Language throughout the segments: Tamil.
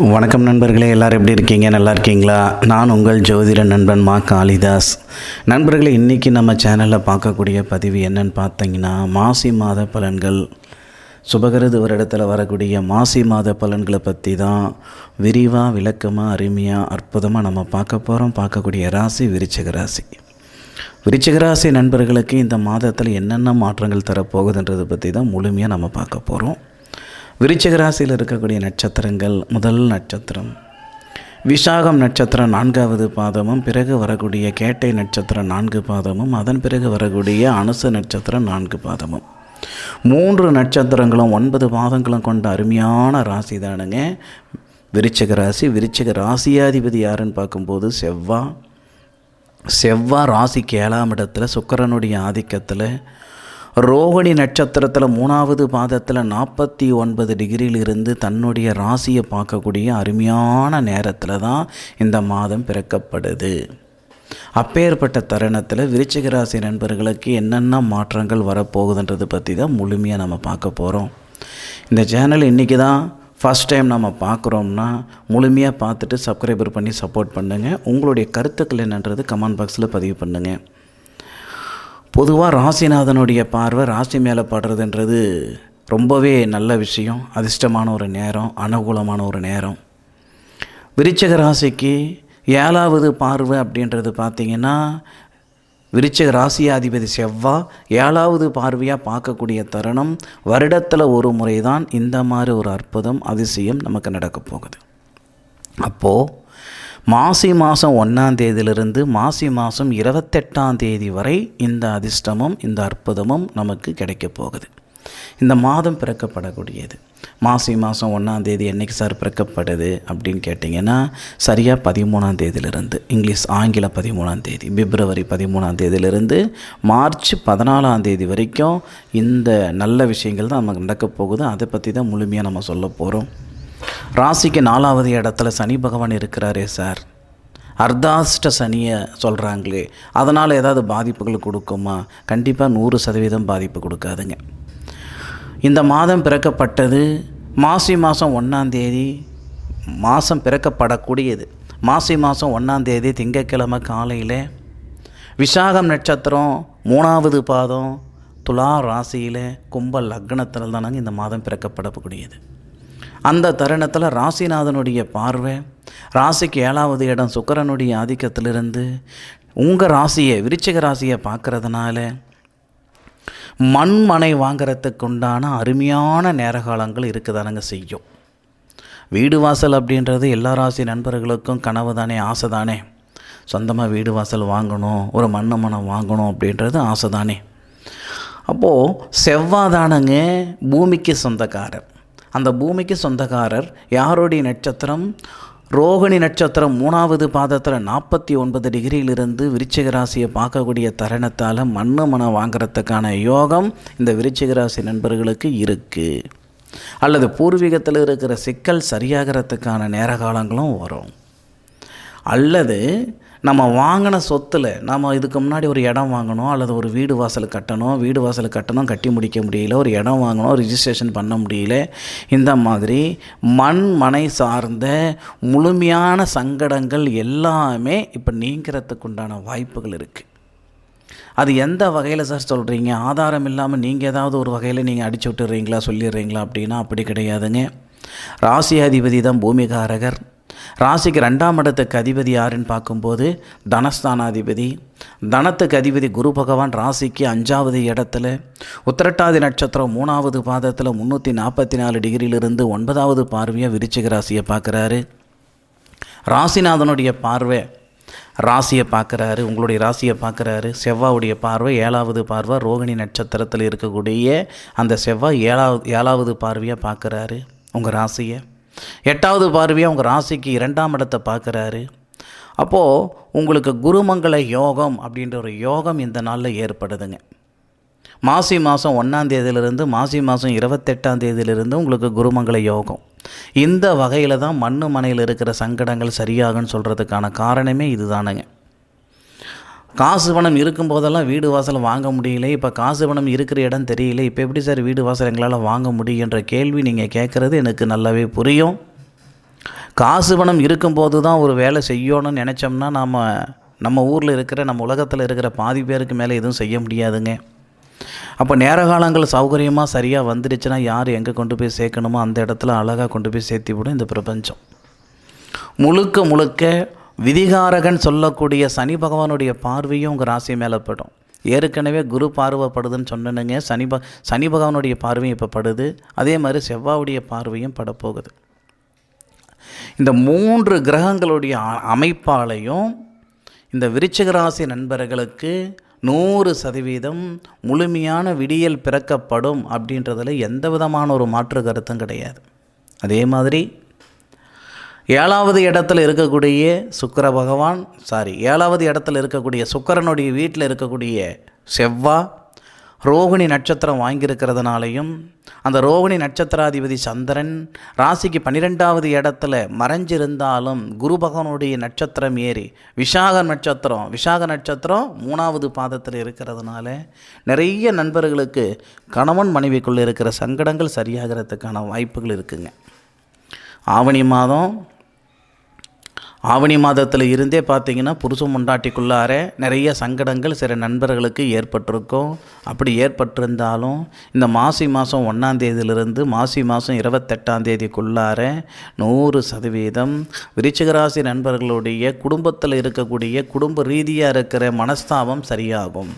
வணக்கம் நண்பர்களே, எல்லோரும் எப்படி இருக்கீங்க? நல்லா இருக்கீங்களா? நான் உங்கள் ஜோதிட நண்பன் மா காளிதாஸ். நண்பர்களே, இன்றைக்கி நம்ம சேனலில் பார்க்கக்கூடிய பதிவு என்னன்னு பார்த்தீங்கன்னா, மாசி மாத பலன்கள். சுபகிருது வருடத்தில் வரக்கூடிய மாசி மாத பலன்களை பற்றி தான் விரிவாக, விளக்கமாக, அருமையாக, அற்புதமாக நம்ம பார்க்கக்கூடிய ராசி விருச்சிக ராசி. விருச்சிக ராசி நண்பர்களுக்கு இந்த மாதத்தில் என்னென்ன மாற்றங்கள் தரப்போகுதுன்றதை பற்றி தான் முழுமையாக நம்ம பார்க்க போகிறோம். விருச்சிக ராசியில் இருக்கக்கூடிய நட்சத்திரங்கள், முதல் நட்சத்திரம் விசாகம் நட்சத்திரம் 4வது பாதமும், பிறகு வரக்கூடிய கேட்டை நட்சத்திரம் 4 பாதமும், அதன் பிறகு வரக்கூடிய அனுச நட்சத்திரம் 4 பாதமும். 3 நட்சத்திரங்களும் 9 பாதங்களும் கொண்ட அருமையான ராசி தானுங்க விருச்சிக ராசி. விருச்சிக ராசியாதிபதி யாருன்னு பார்க்கும்போது செவ்வாய் ராசிக்கு 7ஆம் இடத்துல சுக்கிரனுடைய ஆதிக்கத்தில் ரோகிணி நட்சத்திரத்தில் 3வது பாதத்தில் 49 டிகிரியிலிருந்து தன்னுடைய ராசியை பார்க்கக்கூடிய அருமையான நேரத்தில் தான் இந்த மாதம் பிறக்கப்படுது. அப்பேற்பட்ட தருணத்தில் விருச்சிக ராசி நண்பர்களுக்கு என்னென்ன மாற்றங்கள் வரப்போகுதுன்றது பற்றி தான் முழுமையாக நம்ம பார்க்க போகிறோம். இந்த சேனல் இன்றைக்கி தான் ஃபஸ்ட் டைம் நம்ம பார்க்குறோம்னா முழுமையாக பார்த்துட்டு சப்ஸ்கிரைபர் பண்ணி சப்போர்ட் பண்ணுங்கள். உங்களுடைய கருத்துக்கள் என்னன்றது கமெண்ட் பாக்ஸில் பதிவு பண்ணுங்கள். பொதுவாக ராசிநாதனுடைய பார்வை ராசி மேலே படுறதுன்றது ரொம்பவே நல்ல விஷயம், அதிர்ஷ்டமான ஒரு நேரம், அனுகூலமான ஒரு நேரம். விருச்சிக ராசிக்கு 7வது பார்வை அப்படின்றது பார்த்திங்கன்னா, விருச்சிக ராசியாதிபதி செவ்வாய் 7வது பார்வையாக பார்க்கக்கூடிய தருணம். வருடத்தில் ஒரு முறை தான் இந்த மாதிரி ஒரு அற்புதம், அதிசயம் நமக்கு நடக்க போகுது. அப்போது மாசி மாதம் 1ஆம் தேதியிலிருந்து மாசி மாதம் 28ஆம் தேதி வரை இந்த அதிர்ஷ்டமும் இந்த அற்புதமும் நமக்கு கிடைக்கப் போகுது. இந்த மாதம் பிறக்கப்படக்கூடியது மாசி மாதம் 1ஆம் தேதி என்றைக்கு சார் பிறக்கப்படுது அப்படின்னு கேட்டிங்கன்னா, சரியாக 13ஆம் தேதியிலிருந்து, ஆங்கில 13ஆம் தேதி, பிப்ரவரி 13ஆம் தேதியிலிருந்து மார்ச் 14ஆம் தேதி வரைக்கும் இந்த நல்ல விஷயங்கள் தான் நமக்கு நடக்கப் போகுது. அதை பற்றி தான் முழுமையாக நம்ம சொல்ல போகிறோம். ராசிக்கு 4வது இடத்துல சனி பகவான் இருக்கிறாரே சார், அர்த்தாஷ்ட சனியை சொல்கிறாங்களே, அதனால் ஏதாவது பாதிப்புகள் கொடுக்குமா? கண்டிப்பாக 100% பாதிப்பு கொடுக்காதுங்க. இந்த மாதம் பிறக்கப்பட்டது மாசி மாதம் 1ஆம் தேதி, மாதம் பிறக்கப்படக்கூடியது மாசி மாதம் 1ஆம் தேதி திங்கட்கிழமை காலையில் விசாகம் நட்சத்திரம் 3வது பாதம் துலா ராசியில் கும்ப லக்னத்தில் தானாங்க இந்த மாதம் பிறக்கப்படக்கூடியது. அந்த தருணத்தில் ராசிநாதனுடைய பார்வை ராசிக்கு 7வது இடம் சுக்கிரனுடைய ஆதிக்கத்திலிருந்து உங்கள் ராசியை, விருச்சிக ராசியை பார்க்குறதுனால மண் வாங்கிறதுக்கு உண்டான அருமையான நேரகாலங்கள் இருக்குதானுங்க செய்யும். வீடு வாசல் அப்படின்றது எல்லா ராசி நண்பர்களுக்கும் கனவு தானே, ஆசை தானே. சொந்தமாக வீடு வாசல் வாங்கணும், ஒரு மனம் வாங்கணும் அப்படின்றது ஆசை தானே. அப்போது செவ்வாதானங்க பூமிக்கு சொந்தக்காரர். அந்த பூமிக்கு சொந்தக்காரர் யாருடைய நட்சத்திரம்? ரோகிணி நட்சத்திரம் 3வது பாதத்தில் 49 டிகிரியிலிருந்து விருச்சிக ராசியை பார்க்கக்கூடிய தருணத்தால் மனம் வாங்கிறதுக்கான யோகம் இந்த விருச்சிக ராசி நண்பர்களுக்கு இருக்குது. அல்லது பூர்வீகத்தில் இருக்கிற சிக்கல் சரியாகிறதுக்கான நேர காலங்களும் வரும். அல்லது நம்ம வாங்கின சொத்தில் நம்ம இதுக்கு முன்னாடி ஒரு இடம் வாங்கணும், அல்லது ஒரு வீடு வாசல் கட்டணும், கட்டி முடிக்க முடியல, ஒரு இடம் வாங்கணும், ரிஜிஸ்ட்ரேஷன் பண்ண முடியல. இந்த மாதிரி மனை சார்ந்த முழுமையான சங்கடங்கள் எல்லாமே இப்போ நீங்கிறதுக்கு உண்டான வாய்ப்புகள் இருக்குது. அது எந்த வகையில் சார் சொல்கிறீங்க? ஆதாரம் இல்லாமல் நீங்கள் ஏதாவது ஒரு வகையில் நீங்கள் அடிச்சு விட்டுறீங்களா, சொல்லிடுறீங்களா அப்படின்னா அப்படி கிடையாதுங்க. ராசியாதிபதி தான் பூமிகாரகர். ராசிக்கு 2ஆம் இடத்துக்கு அதிபதி யாருன்னு பார்க்கும்போது தனஸ்தானாதிபதி. தனத்துக்கு அதிபதி குரு பகவான் ராசிக்கு 5வது இடத்துல உத்திரட்டாதி நட்சத்திரம் 3வது பாதத்தில் 344 டிகிரியிலிருந்து 9வது பார்வையாக விருச்சிக ராசியை பார்க்குறாரு. ராசிநாதனுடைய பார்வை ராசியை பார்க்குறாரு, உங்களுடைய ராசியை பார்க்குறாரு. செவ்வாவுடைய பார்வை 7வது பார்வை ரோகிணி நட்சத்திரத்தில் இருக்கக்கூடிய அந்த செவ்வாய் 7வது பார்வையாக பார்க்குறாரு உங்கள் ராசியை. 8வது பார்வையாக உங்கள் ராசிக்கு 2ஆம் இடத்தை பார்க்குறாரு. அப்போது உங்களுக்கு குருமங்கள யோகம் அப்படின்ற ஒரு யோகம் இந்த நாளில் ஏற்படுதுங்க. மாசி மாதம் 1ஆம் தேதியிலிருந்து மாசி மாதம் 28ஆம் தேதியிலிருந்து உங்களுக்கு குருமங்கள யோகம். இந்த வகையில் தான் மனையில் இருக்கிற சங்கடங்கள் சரியாகுன்னு சொல்கிறதுக்கான காரணமே இது தானுங்க. காசு பணம் இருக்கும்போதெல்லாம் வீடு வாசல் வாங்க முடியல, இப்போ காசு பணம் இருக்கிற இடம் தெரியல, இப்போ எப்படி சார் வீடு வாசல் எங்களால் வாங்க முடியுன்ற கேள்வி நீங்கள் கேட்குறது எனக்கு நல்லாவே புரியும். காசு பணம் இருக்கும்போது தான் ஒரு வேலை செய்யணும்னு நினச்சோம்னா நம்ம ஊரில் இருக்கிற நம்ம உலகத்தில் இருக்கிற பாதி பேருக்கு மேலே எதுவும் செய்ய முடியாதுங்க. அப்போ நேர காலங்கள் சௌகரியமாக சரியாக வந்துடுச்சுன்னா யார் எங்கே கொண்டு போய் சேர்க்கணுமோ அந்த இடத்துல அழகாக கொண்டு போய் சேர்த்தி விடும் இந்த பிரபஞ்சம். முழுக்க முழுக்க விதிகாரகன் சொல்லக்கூடிய சனி பகவானுடைய பார்வையும் உங்கள் ராசி மேலே படும். ஏற்கனவே குரு பார்வைப்படுதுன்னு சொன்னனுங்க. சனி பகவானுடைய பார்வையும் இப்போ படுது. அதே மாதிரி செவ்வாயுடைய பார்வையும் படப்போகுது. இந்த 3 கிரகங்களுடைய அமைப்பாலையும் இந்த விருச்சிக ராசி நண்பர்களுக்கு 100% முழுமையான விடியல் பிறக்கப்படும் அப்படின்றதில் எந்த விதமான ஒரு மாற்று கருத்தும் கிடையாது. அதே மாதிரி 7வது இடத்துல இருக்கக்கூடிய சுக்கிரனுடைய வீட்டில் இருக்கக்கூடிய செவ்வாய் ரோகிணி நட்சத்திரம் வாங்கியிருக்கிறதுனாலையும் அந்த ரோகிணி நட்சத்திராதிபதி சந்திரன் ராசிக்கு 12வது இடத்துல மறைஞ்சிருந்தாலும் குரு பகவானுடைய நட்சத்திரம் ஏறி விசாக நட்சத்திரம் 3வது பாதத்தில் இருக்கிறதுனால நிறைய நண்பர்களுக்கு கணவன் மனைவிக்குள்ளே இருக்கிற சங்கடங்கள் சரியாகிறதுக்கான வாய்ப்புகள் இருக்குங்க. ஆவணி மாதத்தில் இருந்தே பார்த்திங்கன்னா புருஷன் முண்டாட்டிக்குள்ளார நிறைய சங்கடங்கள் சில நண்பர்களுக்கு ஏற்பட்டிருக்கும். அப்படி ஏற்பட்டிருந்தாலும் இந்த மாசி மாதம் 1ஆம் தேதியிலிருந்து மாசி மாதம் 28ஆம் தேதிக்குள்ளார 100% விருச்சிக ராசி நண்பர்களுடைய குடும்பத்தில் இருக்கக்கூடிய குடும்ப ரீதியாக இருக்கிற மனஸ்தாபம் சரியாகும்.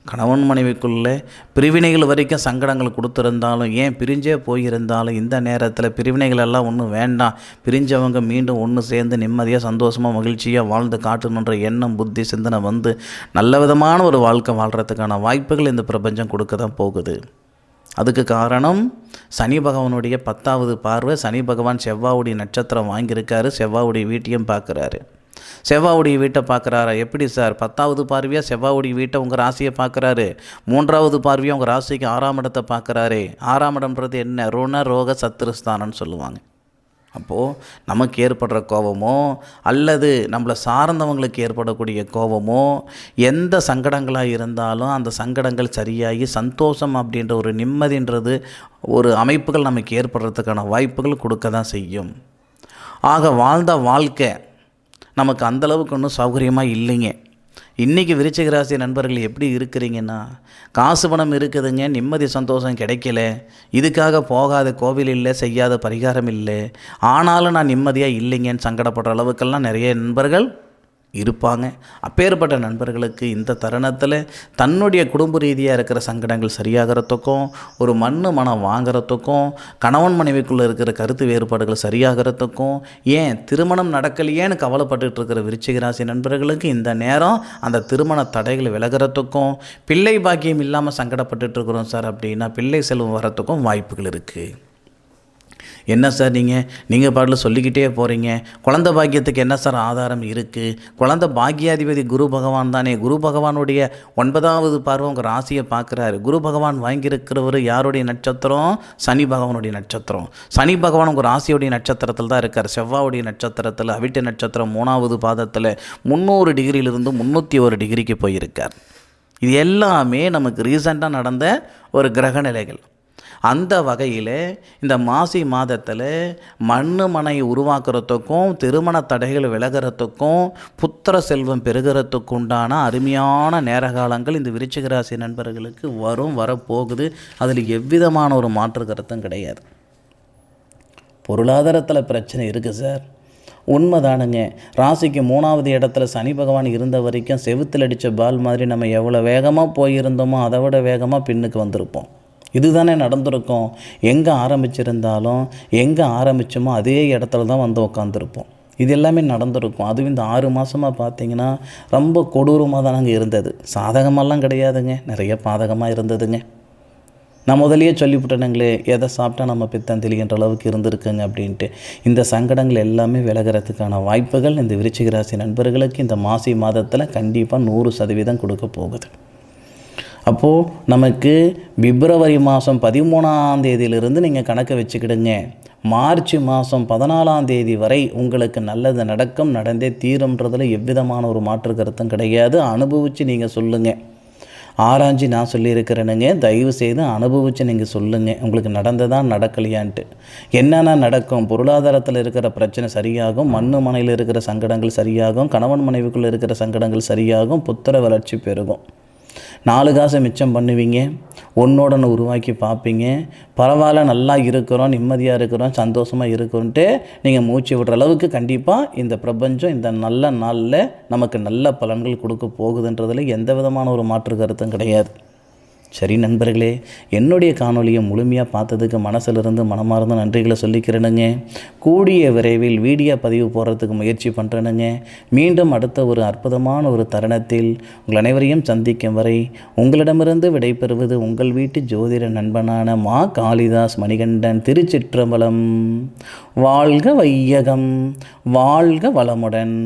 கணவன் மனைவிக்குள்ளே பிரிவினைகள் வரைக்கும் சங்கடங்கள் கொடுத்துருந்தாலும், ஏன் பிரிஞ்சே போயிருந்தாலும் இந்த நேரத்தில் பிரிவினைகள் எல்லாம் ஒன்றும் வேண்டாம், பிரிஞ்சவங்க மீண்டும் ஒன்று சேர்ந்து நிம்மதியாக சந்தோஷமாக மகிழ்ச்சியாக வாழ்ந்து காட்டணுன்ற எண்ணம் புத்தி சிந்தனை வந்து நல்ல விதமான ஒரு வாழ்க்கை வாழ்கிறதுக்கான வாய்ப்புகள் இந்த பிரபஞ்சம் கொடுக்க தான் போகுது. அதுக்கு காரணம் சனி பகவானுடைய 10வது பார்வை. சனி பகவான் செவ்வாயுடைய நட்சத்திரம் வாங்கியிருக்காரு, செவ்வாயுடைய வீட்டையும் பார்க்குறாரு. செவ்வாயுடைய வீட்டை பார்க்குறாரா? எப்படி சார்? 10வது பார்வையாக செவ்வாயுடைய வீட்டை உங்கள் ராசியை பார்க்குறாரு. 3வது பார்வையாக உங்கள் ராசிக்கு 6ஆம் இடத்தை பார்க்குறாரு. 6ஆம் இடம்ன்றது என்ன? ருண ரோக சத்துருஸ்தானம்னு சொல்லுவாங்க. அப்போது நமக்கு ஏற்படுற கோபமோ அல்லது நம்மளை சார்ந்தவங்களுக்கு ஏற்படக்கூடிய கோபமோ எந்த சங்கடங்களாக இருந்தாலும் அந்த சங்கடங்கள் சரியாகி சந்தோஷம் அப்படின்ற ஒரு நிம்மதின்றது ஒரு அமைப்புகள் நமக்கு ஏற்படுறதுக்கான வாய்ப்புகள் கொடுக்க தான் செய்யும். ஆக வாழ்ந்த வாழ்க்கை நமக்கு அந்தளவுக்கு ஒன்றும் சௌகரியமாக இல்லைங்க. இன்றைக்கி விருச்சிக ராசி நண்பர்கள் எப்படி இருக்கிறீங்கன்னா, காசு பணம் இருக்குதுங்க, நிம்மதி சந்தோஷம் கிடைக்கல, இதுக்காக போகாத கோவில் இல்லை, செய்யாத பரிகாரம் இல்லை, ஆனாலும் நான் நிம்மதியாக இல்லைங்கன்னு சங்கடப்படுற அளவுக்கெல்லாம் நிறைய நண்பர்கள் இருப்பாங்க. அப்பேற்பட்ட நண்பர்களுக்கு இந்த தருணத்தில் தன்னுடைய குடும்ப ரீதியாக இருக்கிற சங்கடங்கள் சரியாகிறதுக்கும், ஒரு மனம் வாங்கிறதுக்கும், கணவன் மனைவிக்குள்ளே இருக்கிற கருத்து வேறுபாடுகள் சரியாகிறதுக்கும், ஏன் திருமணம் நடக்கலையேன்னு கவலைப்பட்டு இருக்கிற விருச்சிக ராசி நண்பர்களுக்கு இந்த நேரம் அந்த திருமண தடைகள் விலகிறதுக்கும், பிள்ளை பாக்கியம் இல்லாமல் சங்கடப்பட்டு இருக்கிறோம் சார் அப்படின்னா பிள்ளை செல்வம் வரத்துக்கும் வாய்ப்புகள் இருக்குது. என்ன சார் நீங்கள் பாட்டில் சொல்லிக்கிட்டே போகிறீங்க, குழந்தை பாக்கியத்துக்கு என்ன சார் ஆதாரம் இருக்குது? குழந்தை பாக்கியாதிபதி குரு பகவான் தானே. குரு பகவானுடைய 9வது பார்வை உங்கள் ராசியை பார்க்குறாரு. குரு பகவான் வாங்கியிருக்கிறவர் யாருடைய நட்சத்திரம்? சனி பகவானுடைய நட்சத்திரம். சனி பகவான் உங்கள் ராசியுடைய நட்சத்திரத்தில் தான் இருக்கார். செவ்வாயுடைய நட்சத்திரத்தில் அவிட்ட நட்சத்திரம் 3வது பாதத்தில் 300 டிகிரியிலிருந்து 301 டிகிரிக்கு போயிருக்கார். இது எல்லாமே நமக்கு ரீசெண்டாக நடந்த ஒரு கிரக நிலைகள். அந்த வகையில் இந்த மாசி மாதத்தில் மனை உருவாக்குறதுக்கும், திருமண தடைகள் விலகிறதுக்கும், புத்திர செல்வம் பெருகிறதுக்கு உண்டான அருமையான நேர காலங்கள் இந்த விருச்சிக ராசி நண்பர்களுக்கு வரப்போகுது. அதில் எவ்விதமான ஒரு மாற்று கருத்தும் கிடையாது. பொருளாதாரத்தில் பிரச்சனை இருக்குது சார், உண்மைதானுங்க. ராசிக்கு 3வது இடத்துல சனி பகவான் இருந்த வரைக்கும் செவுத்தில் அடித்த பால் மாதிரி நம்ம எவ்வளோ வேகமாக போயிருந்தோமோ அதை விட வேகமாக பின்னுக்கு வந்திருப்போம். இதுதானே நடந்திருக்கும். எங்கே ஆரம்பித்தோமோ அதே இடத்துல தான் வந்து உட்காந்துருப்போம். இது எல்லாமே நடந்திருக்கும். அதுவும் இந்த 6 மாதமாக பார்த்திங்கன்னா ரொம்ப கொடூரமாக தான் நாங்கள் இருந்தது. சாதகமெல்லாம் கிடையாதுங்க, நிறைய பாதகமாக இருந்ததுங்க. நான் முதலையே சொல்லிவிட்டேனுங்களே, எதை சாப்பிட்டா நம்ம பித்தம் தெளிகின்ற அளவுக்கு இருந்திருக்குங்க அப்படின்ட்டு. இந்த சங்கடங்கள் எல்லாமே விலகிறதுக்கான வாய்ப்புகள் இந்த விருச்சிக ராசி நண்பர்களுக்கு இந்த மாசி மாதத்தில் கண்டிப்பாக 100% கொடுக்க போகுது. அப்போது நமக்கு பிப்ரவரி மாதம் 13ஆம் தேதியிலிருந்து நீங்கள் கணக்கை வச்சுக்கிடுங்க. மார்ச் மாதம் 14ஆம் தேதி வரை உங்களுக்கு நல்லது நடந்தே தீரும்ன்றதில் எவ்விதமான ஒரு மாற்று கருத்தும் கிடையாது. அனுபவித்து நீங்கள் சொல்லுங்கள். ஆராய்ச்சி நான் சொல்லியிருக்கிறேனுங்க. தயவு செய்து அனுபவித்து நீங்கள் சொல்லுங்கள், உங்களுக்கு நடந்ததா நடக்கலையான்ட்டு. என்னென்ன நடக்கும்? பொருளாதாரத்தில் இருக்கிற பிரச்சனை சரியாகும், மண்ணு மனையில் இருக்கிற சங்கடங்கள் சரியாகும், கணவன் மனைவிக்குள்ளே இருக்கிற சங்கடங்கள் சரியாகும், புத்திர வளர்ச்சி பெருகும், 4 காசை மிச்சம் பண்ணுவீங்க, ஒன்னோடன்னு உருவாக்கி பார்ப்பீங்க. பரவாயில்ல, நல்லா இருக்கிறோம், நிம்மதியாக இருக்கிறோம், சந்தோஷமாக இருக்கிறோன்ட்டு நீங்கள் மூச்சு விடுற அளவுக்கு கண்டிப்பாக இந்த பிரபஞ்சம் இந்த நல்ல நாளில் நமக்கு நல்ல பலன்கள் கொடுக்க போகுதுன்றதில் எந்த விதமான ஒரு மாற்று கருத்தும் கிடையாது. சரி நண்பர்களே, என்னுடைய காணொலியை முழுமையாக பார்த்ததுக்கு மனசிலிருந்து மனமார்ந்த நன்றிகளை சொல்லிக்கிறேனுங்க. கூடிய விரைவில் வீடியோ பதிவு போடுறதுக்கு முயற்சி பண்ணுறேனுங்க. மீண்டும் அடுத்த ஒரு அற்புதமான ஒரு தருணத்தில் உங்கள் அனைவரையும் சந்திக்கும் வரை உங்களிடமிருந்து விடைபெறுவது உங்கள் வீட்டு ஜோதிட நண்பனான மா காளிதாஸ் மணிகண்டன். திருச்சிற்றம்பலம். வாழ்க வையகம், வாழ்க வளமுடன்.